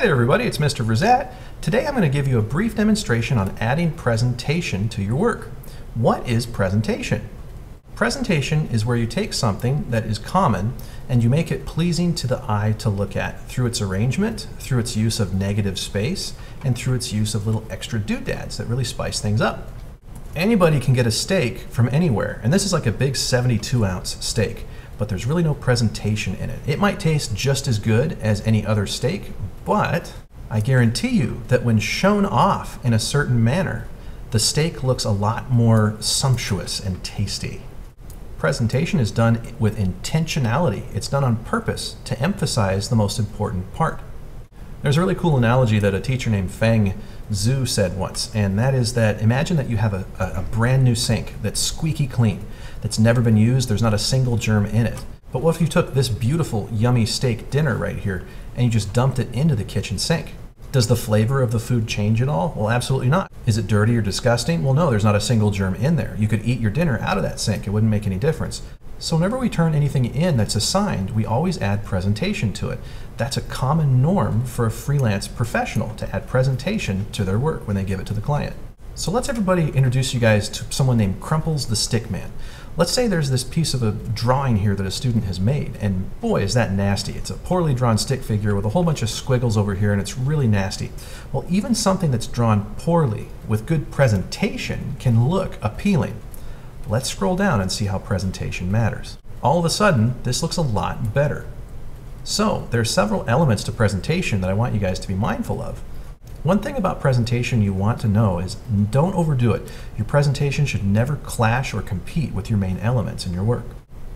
Hi there everybody, it's Mr. Verzette. Today I'm going to give you a brief demonstration on adding presentation to your work. What is presentation? Presentation is where you take something that is common and you make it pleasing to the eye to look at through its arrangement, through its use of negative space, and through its use of little extra doodads that really spice things up. Anybody can get a steak from anywhere, and this is like a big 72-ounce steak, but there's really no presentation in it. It might taste just as good as any other steak, but I guarantee you that when shown off in a certain manner, the steak looks a lot more sumptuous and tasty. Presentation is done with intentionality. It's done on purpose to emphasize the most important part. There's a really cool analogy that a teacher named Feng Zhu said once, and that is that imagine that you have a brand new sink that's squeaky clean, that's never been used, there's not a single germ in it. But what if you took this beautiful, yummy steak dinner right here and you just dumped it into the kitchen sink? Does the flavor of the food change at all? Well, absolutely not. Is it dirty or disgusting? Well, no, there's not a single germ in there. You could eat your dinner out of that sink. It wouldn't make any difference. So whenever we turn anything in that's assigned, we always add presentation to it. That's a common norm for a freelance professional, to add presentation to their work when they give it to the client. So let's everybody introduce you guys to someone named Crumples the Stickman. Let's say there's this piece of a drawing here that a student has made, and boy, is that nasty. It's a poorly drawn stick figure with a whole bunch of squiggles over here, and it's really nasty. Well, even something that's drawn poorly with good presentation can look appealing. Let's scroll down and see how presentation matters. All of a sudden, this looks a lot better. So, there are several elements to presentation that I want you guys to be mindful of. One thing about presentation you want to know is don't overdo it. Your presentation should never clash or compete with your main elements in your work.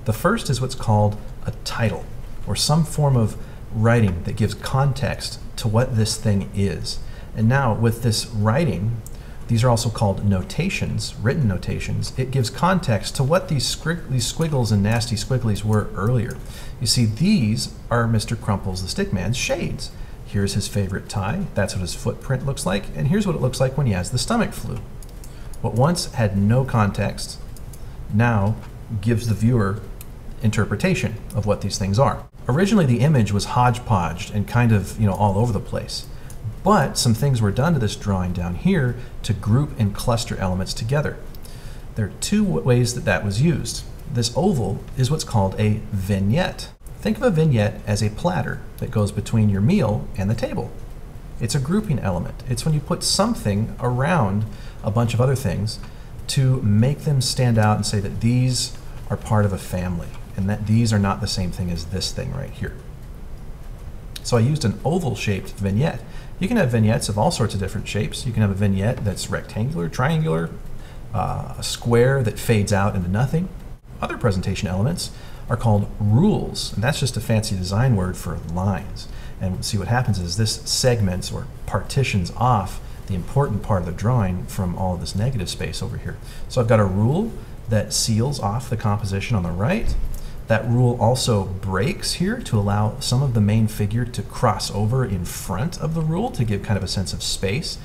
The first is what's called a title, or some form of writing that gives context to what this thing is. And now with this writing, these are also called notations, written notations. It gives context to what these squiggles and nasty squigglies were earlier. You see, these are Mr. Crumples the Stickman's shades. Here's his favorite tie, that's what his footprint looks like, and here's what it looks like when he has the stomach flu. What once had no context now gives the viewer interpretation of what these things are. Originally the image was hodgepodged and kind of, all over the place. But some things were done to this drawing down here to group and cluster elements together. There are two ways that that was used. This oval is what's called a vignette. Think of a vignette as a platter that goes between your meal and the table. It's a grouping element. It's when you put something around a bunch of other things to make them stand out and say that these are part of a family and that these are not the same thing as this thing right here. So I used an oval-shaped vignette. You can have vignettes of all sorts of different shapes. You can have a vignette that's rectangular, triangular, a square that fades out into nothing. Other presentation elements are called rules, and that's just a fancy design word for lines. And see, what happens is this segments or partitions off the important part of the drawing from all of this negative space over here. So I've got a rule that seals off the composition on the right. That rule also breaks here to allow some of the main figure to cross over in front of the rule to give kind of a sense of space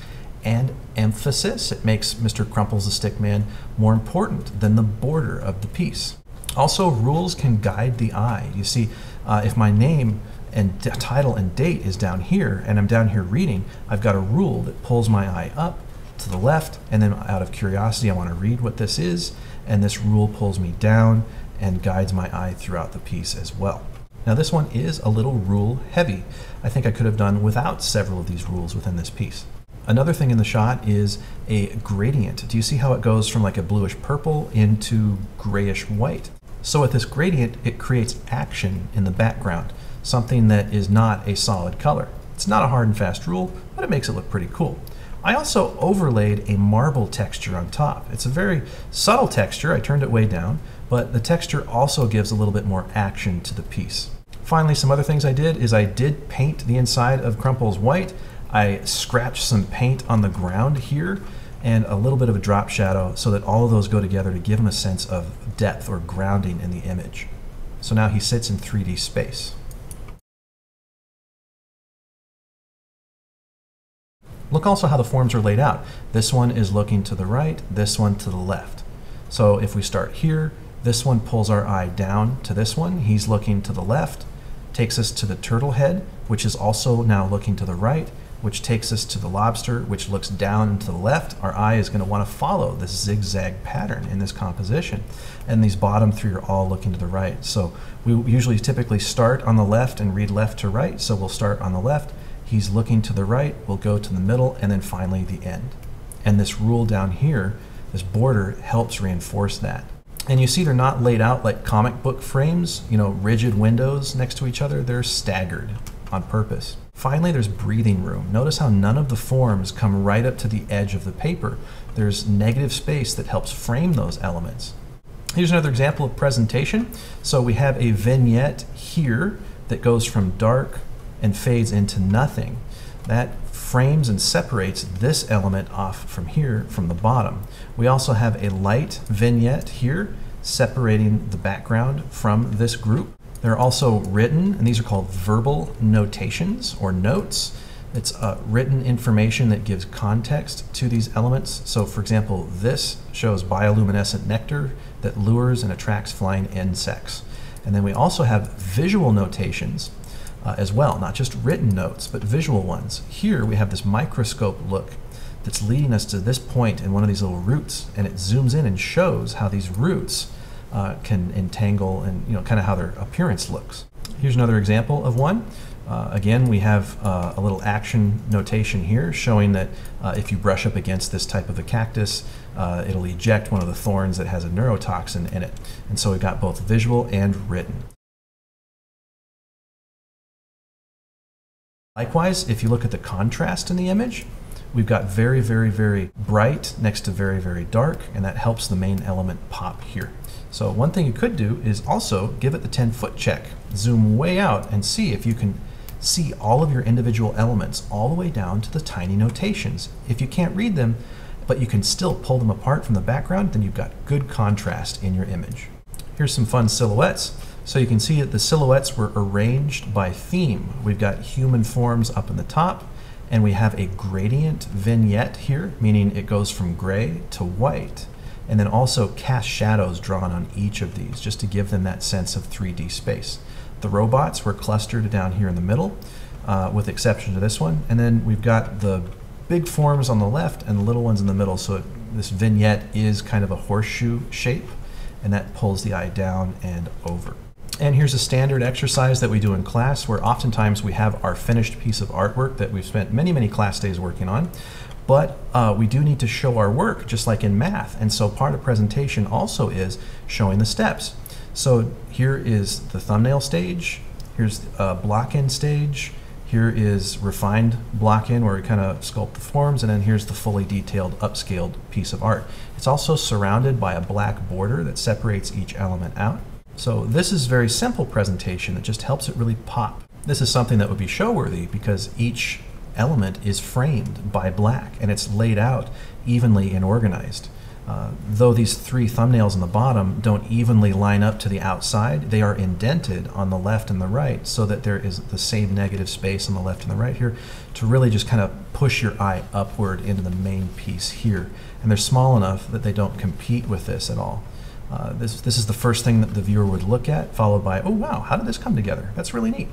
and emphasis. It makes Mr. Crumples the Stickman more important than the border of the piece. Also, rules can guide the eye. You see, if my name and title and date is down here, and I'm down here reading, I've got a rule that pulls my eye up to the left, and then out of curiosity, I want to read what this is, and this rule pulls me down and guides my eye throughout the piece as well. Now, this one is a little rule heavy. I think I could have done without several of these rules within this piece. Another thing in the shot is a gradient. Do you see how it goes from like a bluish purple into grayish white? So with this gradient, it creates action in the background, something that is not a solid color. It's not a hard and fast rule, but it makes it look pretty cool. I also overlaid a marble texture on top. It's a very subtle texture. I turned it way down, but the texture also gives a little bit more action to the piece. Finally, some other things I did is I did paint the inside of Crumples white. I scratched some paint on the ground here and a little bit of a drop shadow so that all of those go together to give him a sense of depth or grounding in the image. So now he sits in 3D space. Look also how the forms are laid out. This one is looking to the right, this one to the left. So if we start here, this one pulls our eye down to this one. He's looking to the left. takes us to the turtle head, which is also now looking to the right, which takes us to the lobster, which looks down and to the left. Our eye is going to want to follow this zigzag pattern in this composition. And these bottom three are all looking to the right. So we usually typically start on the left and read left to right. So we'll start on the left, he's looking to the right, we'll go to the middle, and then finally the end. And this rule down here, this border, helps reinforce that. And you see they're not laid out like comic book frames, you know, rigid windows next to each other. They're staggered on purpose. Finally, there's breathing room. Notice how none of the forms come right up to the edge of the paper. There's negative space that helps frame those elements. Here's another example of presentation. So we have a vignette here that goes from dark and fades into nothing. That frames and separates this element off from here, from the bottom. We also have a light vignette here separating the background from this group. They're also written, and these are called verbal notations or notes. It's written information that gives context to these elements. So for example, this shows bioluminescent nectar that lures and attracts flying insects. And then we also have visual notations as well, not just written notes, but visual ones. Here we have this microscope look that's leading us to this point in one of these little roots, and it zooms in and shows how these roots can entangle and, you know, kind of how their appearance looks. Here's another example of one. Again, we have a little action notation here showing that if you brush up against this type of a cactus, it'll eject one of the thorns that has a neurotoxin in it. And so we've got both visual and written. Likewise, if you look at the contrast in the image, we've got very, very, very bright next to very, very dark, and that helps the main element pop here. So one thing you could do is also give it the 10-foot check. Zoom way out and see if you can see all of your individual elements all the way down to the tiny notations. If you can't read them, but you can still pull them apart from the background, then you've got good contrast in your image. Here's some fun silhouettes. So you can see that the silhouettes were arranged by theme. We've got human forms up in the top, and we have a gradient vignette here, meaning it goes from gray to white. And then also cast shadows drawn on each of these, just to give them that sense of 3D space. The robots were clustered down here in the middle, with exception to this one. And then we've got the big forms on the left and the little ones in the middle. So this vignette is kind of a horseshoe shape, and that pulls the eye down and over. And here's a standard exercise that we do in class, where oftentimes we have our finished piece of artwork that we've spent many, many class days working on. But we do need to show our work, just like in math. And so part of presentation also is showing the steps. So here is the thumbnail stage, here's block-in stage, here is refined block-in where we kind of sculpt the forms, and then here's the fully detailed, upscaled piece of art. It's also surrounded by a black border that separates each element out. So this is very simple presentation that just helps it really pop. This is something that would be show-worthy because each element is framed by black and it's laid out evenly and organized. Though these three thumbnails on the bottom don't evenly line up to the outside, they are indented on the left and the right so that there is the same negative space on the left and the right here to really just kind of push your eye upward into the main piece here. And they're small enough that they don't compete with this at all. This is the first thing that the viewer would look at, followed by, oh wow, how did this come together? That's really neat.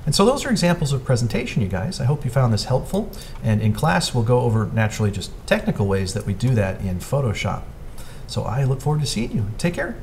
And so those are examples of presentation, you guys. I hope you found this helpful. And in class, we'll go over naturally just technical ways that we do that in Photoshop. So I look forward to seeing you. Take care.